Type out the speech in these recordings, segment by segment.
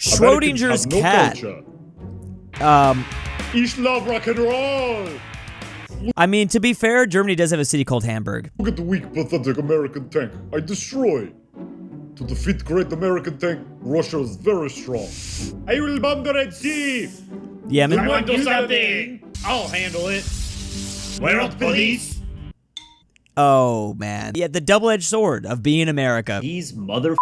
Schrodinger's cat. Ich love rock and roll. I mean, to be fair, Germany does have a city called Hamburg. Look at the weak, pathetic American tank. I destroy. To defeat great American tank, Russia is very strong. I will bomb the Red Sea. Yemen. I want to do something. I'll handle it. Where are the police? Oh, man. Yeah, the double-edged sword of being America. These mother.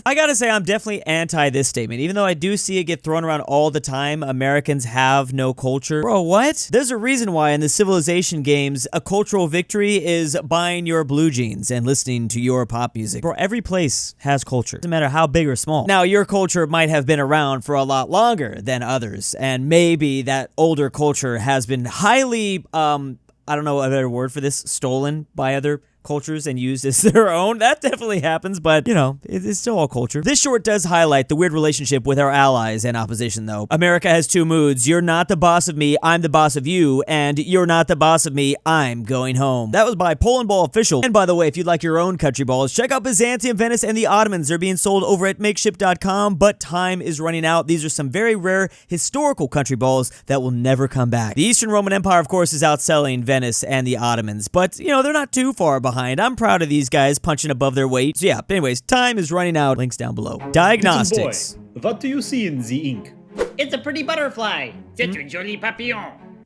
I gotta say, I'm definitely anti this statement, even though I do see it get thrown around all the time. Americans have no culture. Bro, what? There's a reason why in the Civilization games, a cultural victory is buying your blue jeans and listening to your pop music. Bro, every place has culture. Doesn't matter how big or small. Now, your culture might have been around for a lot longer than others, and maybe that older culture has been highly, I don't know a better word for this, stolen by other cultures and used as their own. That definitely happens, but, you know, it's still all culture. This short does highlight the weird relationship with our allies and opposition, though. America has two moods. You're not the boss of me, I'm the boss of you, and you're not the boss of me, I'm going home. That was by Polandball Official. And by the way, if you'd like your own country balls, check out Byzantium, Venice, and the Ottomans. They're being sold over at makeship.com, but time is running out. These are some very rare historical country balls that will never come back. The Eastern Roman Empire, of course, is outselling Venice and the Ottomans, but, you know, they're not too far behind. I'm proud of these guys punching above their weight. So yeah, anyways, time is running out. Links down below. Diagnostics. Boy, what do you see in the ink? It's a pretty butterfly. C'est un joli papillon.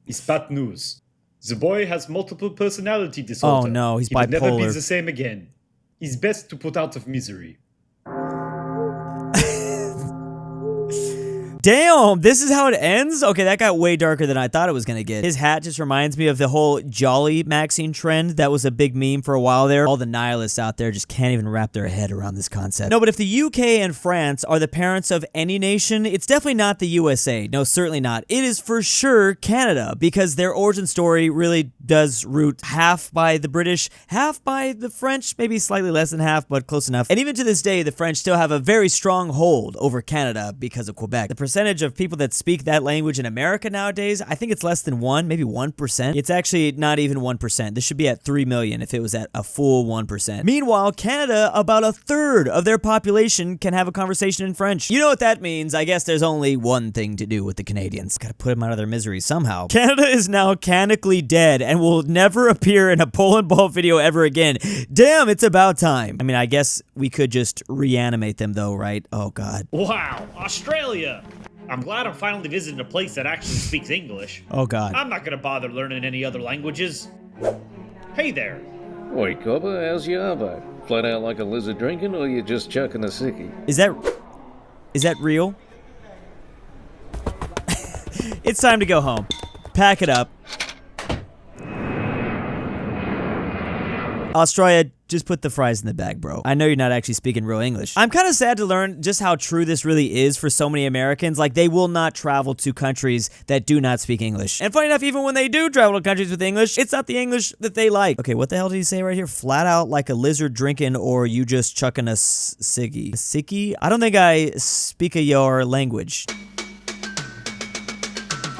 It's bad news. The boy has multiple personality disorder. Oh no, he's He will never be bipolar. the same again. It's best to put out of misery. Damn, this is how it ends? Okay, that got way darker than I thought it was gonna get. His hat just reminds me of the whole Jolly Maxine trend that was a big meme for a while there. All the nihilists out there just can't even wrap their head around this concept. No, but if the UK and France are the parents of any nation, it's definitely not the USA. No, certainly not. It is for sure Canada, because their origin story really does root half by the British, half by the French, maybe slightly less than half, but close enough. And even to this day, the French still have a very strong hold over Canada because of Quebec. The percentage of people that speak that language in America nowadays, I think it's less than 1, maybe 1%. It's actually not even 1%. This should be at 3 million if it was at a full 1%. Meanwhile, Canada, about a third of their population can have a conversation in French. You know what that means? I guess there's only one thing to do with the Canadians. Gotta put them out of their misery somehow. Canada is now canically dead and will never appear in a Polandball video ever again. Damn, it's about time. I mean, I guess we could just reanimate them though, right? Oh god. Wow, Australia. I'm glad I'm finally visiting a place that actually speaks English. Oh god. I'm not gonna bother learning any other languages. Hey there. Oi, copper, how's your arvo? Flat out like a lizard drinking, or you just chucking a sickie? Is that real? It's time to go home. Pack it up. Australia, just put the fries in the bag, bro. I know you're not actually speaking real English. I'm kind of sad to learn just how true this really is for so many Americans. Like, they will not travel to countries that do not speak English. And funny enough, even when they do travel to countries with English, it's not the English that they like. Okay, what the hell did he say right here? Flat out like a lizard drinking, or you just chucking a ciggy. A sickie? I don't think I speak your language.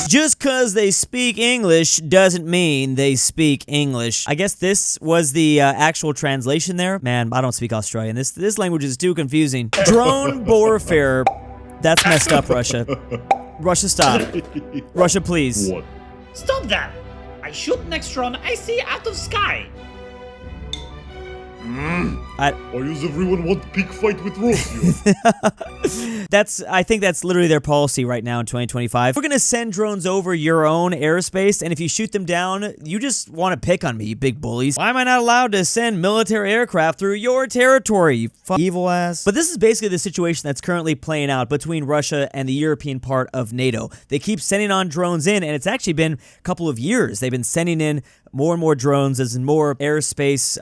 Just cause they speak English doesn't mean they speak English. I guess this was the actual translation there. Man, I don't speak Australian. This language is too confusing. Drone warfare. That's messed up, Russia. Russia, stop. Russia, please. What? Stop that! I shoot next drone I see out of sky. Why does everyone want pig fight with Russia? I think that's literally their policy right now in 2025. We're gonna send drones over your own airspace, and if you shoot them down, you just want to pick on me, you big bullies. Why am I not allowed to send military aircraft through your territory, you evil ass? But this is basically the situation that's currently playing out between Russia and the European part of NATO. They keep sending on drones in, and it's actually been a couple of years. They've been sending in more and more drones as in more airspace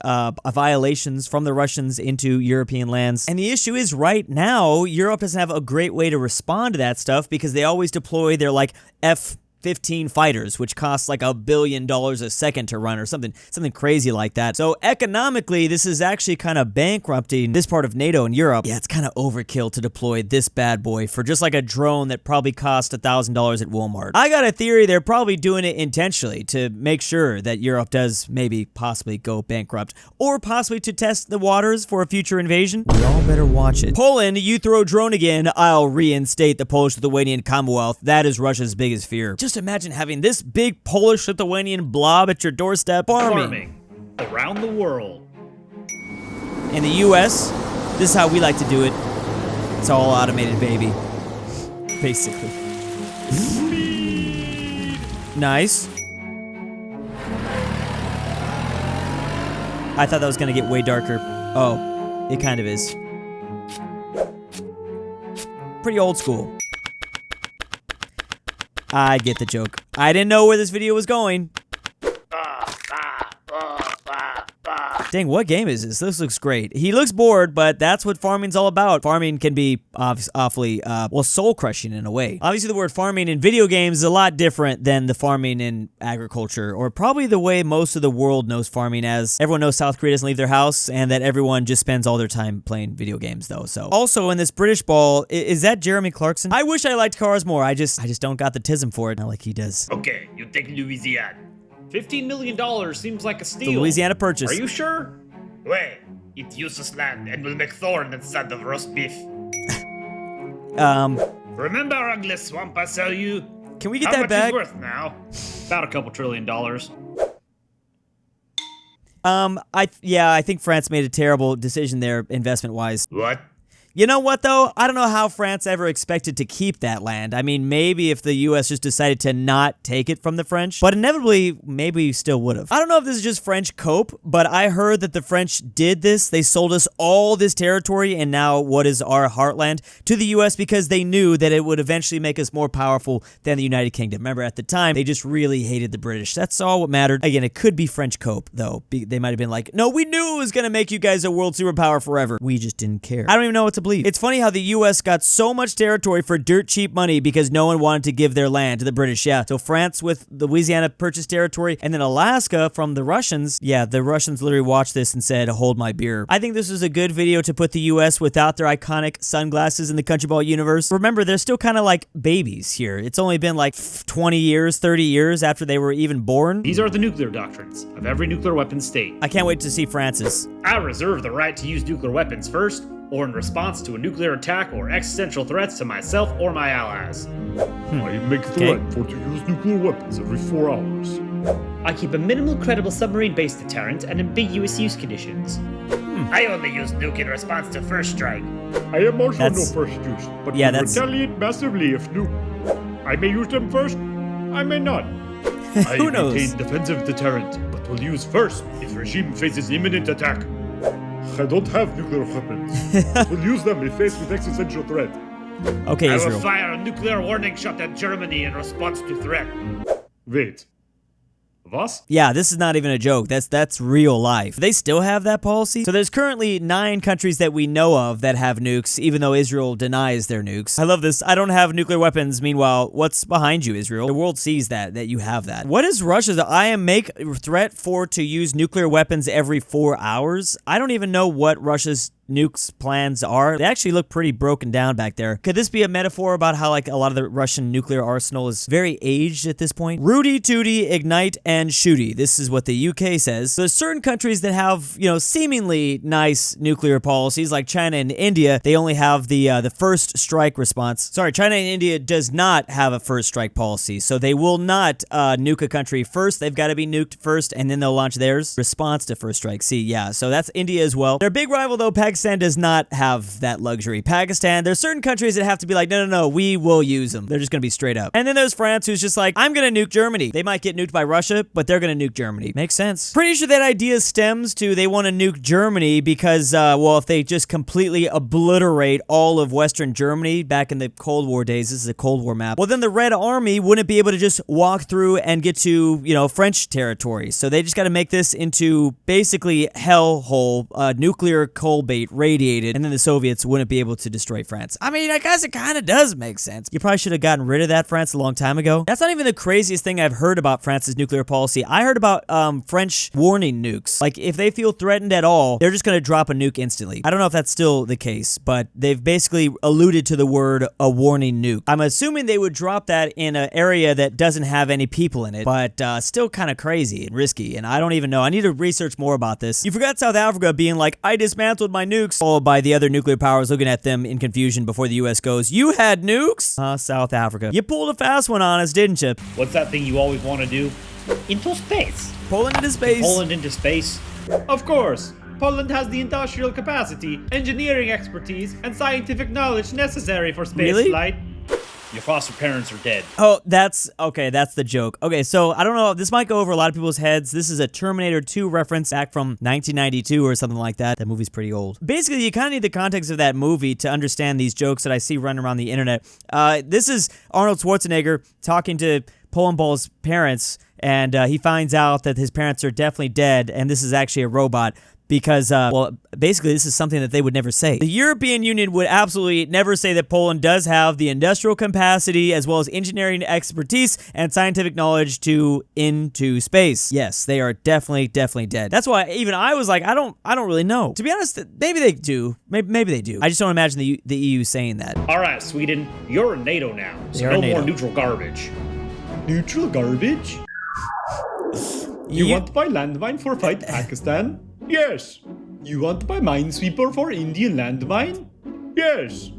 violations from the Russians into European lands. And the issue is right now, Europe doesn't have a great way to respond to that stuff because they always deploy their like 15 fighters, which costs like $1 billion a second to run or something crazy like that. So economically, this is actually kind of bankrupting this part of NATO and Europe. Yeah, it's kind of overkill to deploy this bad boy for just like a drone that probably cost $1,000 at Walmart. I got a theory they're probably doing it intentionally to make sure that Europe does maybe possibly go bankrupt, or possibly to test the waters for a future invasion. Y'all better watch it. Poland, you throw drone again, I'll reinstate the Polish-Lithuanian Commonwealth. That is Russia's biggest fear. Just imagine having this big Polish-Lithuanian blob at your doorstep. Farming around the world. In the US, this is how we like to do it. It's all automated, baby. Basically. Nice. I thought that was gonna get way darker. Oh, it kind of is. Pretty old school. I get the joke. I didn't know where this video was going. Dang, what game is this? This looks great. He looks bored, but that's what farming's all about. Farming can be awfully, well, soul-crushing in a way. Obviously, the word farming in video games is a lot different than the farming in agriculture, or probably the way most of the world knows farming as. Everyone knows South Korea doesn't leave their house, and that everyone just spends all their time playing video games, though. So, also in this British ball, is that Jeremy Clarkson? I wish I liked cars more. I just don't got the tism for it, not like he does. Okay, you take Louisiana. $15 million seems like a steal. The Louisiana Purchase. Are you sure? Wait, it's useless land and will make thorn instead of roast beef. Remember our ugly swamp I sell you? Can we get that back? How much is worth now? About a couple $1 trillion. I think France made a terrible decision there, investment-wise. What? You know what, though? I don't know how France ever expected to keep that land. I mean, maybe if the U.S. just decided to not take it from the French, but inevitably, maybe we still would have. I don't know if this is just French cope, but I heard that the French did this. They sold us all this territory and now what is our heartland to the U.S. because they knew that it would eventually make us more powerful than the United Kingdom. Remember, at the time, they just really hated the British. That's all what mattered. Again, it could be French cope, though. They might have been like, no, we knew it was going to make you guys a world superpower forever. We just didn't care. I don't even know what to believe. It's funny how the US got so much territory for dirt cheap money because no one wanted to give their land to the British. Yeah, so France with the Louisiana Purchase territory, and then Alaska from the Russians. Yeah, the Russians literally watched this and said, hold my beer. I think this is a good video to put the US without their iconic sunglasses in the Country Ball universe. Remember, they're still kind of like babies here. It's only been like 20 years, 30 years after they were even born. These are the nuclear doctrines of every nuclear weapon state. I can't wait to see France's. I reserve the right to use nuclear weapons first, or in response to a nuclear attack or existential threats to myself or my allies. I make threat for to use nuclear weapons every 4 hours. I keep a minimal credible submarine-based deterrent and ambiguous use conditions. I only use nuke in response to first strike. I am also no first use, but yeah, will retaliate massively if nuke. I may use them first, I may not. Who knows? I maintain defensive deterrent, but will use first if regime faces imminent attack. I don't have nuclear weapons. We'll use them if faced with existential threat. Okay, I Israel. will fire a nuclear warning shot at Germany in response to threat. Wait. Was? Yeah, this is not even a joke. That's real life. They still have that policy? So there's currently 9 countries that we know of that have nukes, even though Israel denies their nukes. I love this. I don't have nuclear weapons. Meanwhile, what's behind you, Israel? The world sees that you have that. What is Russia's? I am make threat for to use nuclear weapons every 4 hours? I don't even know what Russia's nukes plans are. They actually look pretty broken down back there. Could this be a metaphor about how like a lot of the Russian nuclear arsenal is very aged at this point? Rudy Tooty, ignite and shooty. This is what the UK says. So there's certain countries that have, you know, seemingly nice nuclear policies like China and India. They only have the first strike response. Sorry, China and India does not have a first strike policy. So they will not nuke a country first. They've got to be nuked first and then they'll launch theirs. Response to first strike. See, yeah. So that's India as well. Their big rival though, Pakistan does not have that luxury. Pakistan, there's certain countries that have to be like, no, we will use them. They're just gonna be straight up. And then there's France, who's just like, I'm gonna nuke Germany. They might get nuked by Russia, but they're gonna nuke Germany. Makes sense. Pretty sure that idea stems to they want to nuke Germany because, well, if they just completely obliterate all of Western Germany back in the Cold War days, this is a Cold War map, well, then the Red Army wouldn't be able to just walk through and get to, you know, French territory. So they just got to make this into basically hellhole, nuclear coal bait radiated, and then the Soviets wouldn't be able to destroy France. I mean, I guess it kind of does make sense. You probably should have gotten rid of that France a long time ago. That's not even the craziest thing I've heard about France's nuclear policy. I heard about French warning nukes. Like, if they feel threatened at all, they're just gonna drop a nuke instantly. I don't know if that's still the case, but they've basically alluded to the word a warning nuke. I'm assuming they would drop that in an area that doesn't have any people in it, but still kind of crazy and risky, and I don't even know. I need to research more about this. You forgot South Africa being like, I dismantled my nukes, followed by the other nuclear powers looking at them in confusion before the US goes, you had nukes? South Africa. You pulled a fast one on us, didn't you? What's that thing you always want to do? Into space. Poland into space. Poland into space? Of course. Poland has the industrial capacity, engineering expertise, and scientific knowledge necessary for space Really? flight. Your foster parents are dead. Oh, that's the joke. Okay, so I don't know, this might go over a lot of people's heads. This is a Terminator 2 reference back from 1992 or something like that. That movie's pretty old. Basically, you kind of need the context of that movie to understand these jokes that I see running around the internet. This is Arnold Schwarzenegger talking to Polandball's parents, and he finds out that his parents are definitely dead, and this is actually a robot. Because, well, basically this is something that they would never say. The European Union would absolutely never say that Poland does have the industrial capacity as well as engineering expertise and scientific knowledge to into space. Yes, they are definitely dead. That's why even I was like, I don't really know. To be honest, maybe they do. Maybe they do. I just don't imagine the EU saying that. All right, Sweden, you're in NATO now, so You're no in NATO. more neutral garbage. Neutral garbage? You want to buy landmine for fight Pakistan? Yes. You want to buy minesweeper for Indian landmine? Yes.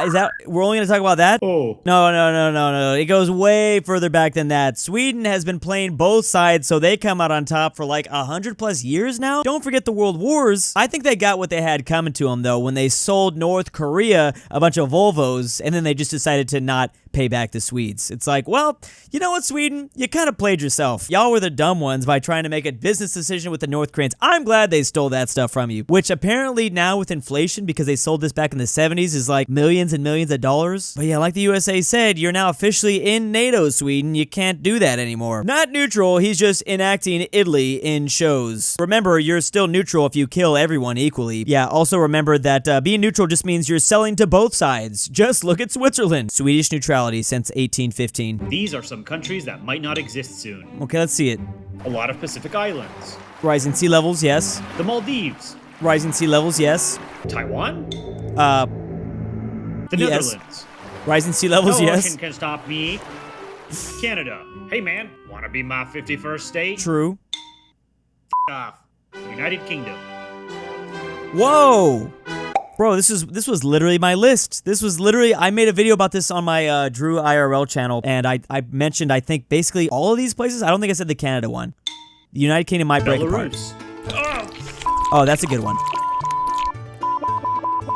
Is that, we're only gonna talk about that? Oh. No. It goes way further back than that. Sweden has been playing both sides, so they come out on top for like 100+ years now. Don't forget the World Wars. I think they got what they had coming to them, though, when they sold North Korea a bunch of Volvos, and then they just decided to not pay back the Swedes. It's like, well, you know what, Sweden? You kind of played yourself. Y'all were the dumb ones by trying to make a business decision with the North Koreans. I'm glad they stole that stuff from you, which apparently now with inflation, because they sold this back in the 70s, is like millions and millions of dollars. But yeah, like the USA said, you're now officially in NATO, Sweden. You can't do that anymore. Not neutral, he's just enacting Italy in shows. Remember, you're still neutral if you kill everyone equally. Yeah, also remember that being neutral just means you're selling to both sides. Just look at Switzerland. Swedish neutrality since 1815. These are some countries that might not exist soon. Okay, let's see it. A lot of Pacific Islands. Rising sea levels, yes. The Maldives. Rising sea levels, yes. Taiwan. The Yes. Netherlands. Rising sea levels, No yes. ocean can stop me. Canada. Hey man, wanna be my 51st state? True. Off. United Kingdom. Whoa! Bro, this was literally my list. This was literally, I made a video about this on my DruuIRL channel, and I mentioned, I think, basically all of these places. I don't think I said the Canada one. The United Kingdom might break apart. Belarus. Oh, that's a good one.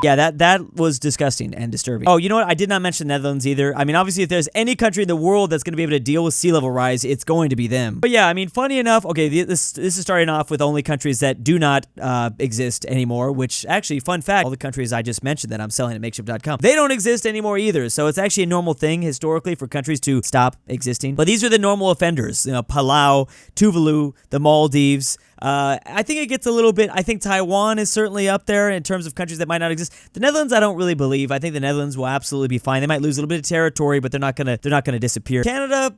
Yeah, that was disgusting and disturbing. Oh, you know what? I did not mention the Netherlands either. I mean, obviously, if there's any country in the world that's going to be able to deal with sea level rise, it's going to be them. But yeah, I mean, funny enough, okay, this is starting off with only countries that do not exist anymore, which actually, fun fact, all the countries I just mentioned that I'm selling at makeshift.com, they don't exist anymore either. So it's actually a normal thing historically for countries to stop existing. But these are the normal offenders, you know, Palau, Tuvalu, the Maldives. I think it gets a little bit, I think Taiwan is certainly up there in terms of countries that might not exist. The Netherlands, I don't really believe. I think the Netherlands will absolutely be fine. They might lose a little bit of territory, but they're not gonna disappear. Canada,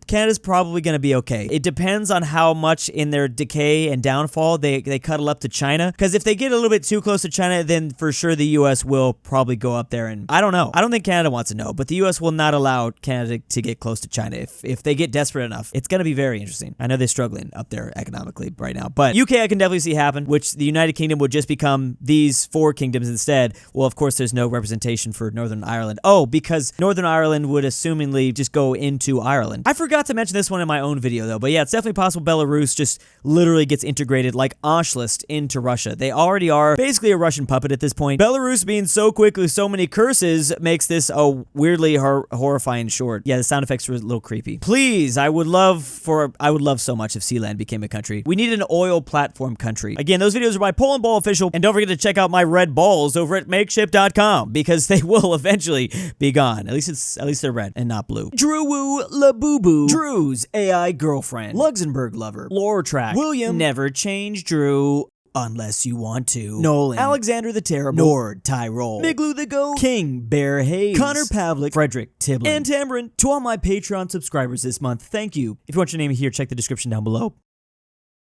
Canada's probably gonna be okay. It depends on how much in their decay and downfall they cuddle up to China. Because if they get a little bit too close to China, then for sure the US will probably go up there, and I don't know. I don't think Canada wants to know, but the US will not allow Canada to get close to China. If they get desperate enough, it's gonna be very interesting. I know they're struggling up there economically right now, but UK I can definitely see happen, which the United Kingdom would just become these 4 kingdoms instead. Well, of course, there's no representation for Northern Ireland. Oh, because Northern Ireland would assumingly just go into Ireland. I forgot to mention this one in my own video, though, but yeah, it's definitely possible Belarus just literally gets integrated like Aushlist into Russia. They already are basically a Russian puppet at this point. Belarus being so quick with so many curses makes this a weirdly horrifying short. Yeah, the sound effects were a little creepy. Please, I would love so much if Sealand became a country. We need an oil platform country. Again, those videos are by Polandball Official, and don't forget to check out my red balls over at makeshift.com because they will eventually be gone. At least they're red and not blue. DruuuWu Labubu, Drew's AI girlfriend, LuxembourgLover, LoreTrack, William, Never Change Drew. Unless you want to. Nolan, Alexander the Terrible, NordTyrol, Miglu the Goat, KingBearHaze, Connor Pavlik, Fredrik Tibblin, and Tambre. To all my Patreon subscribers this month, thank you. If you want your name here, check the description down below.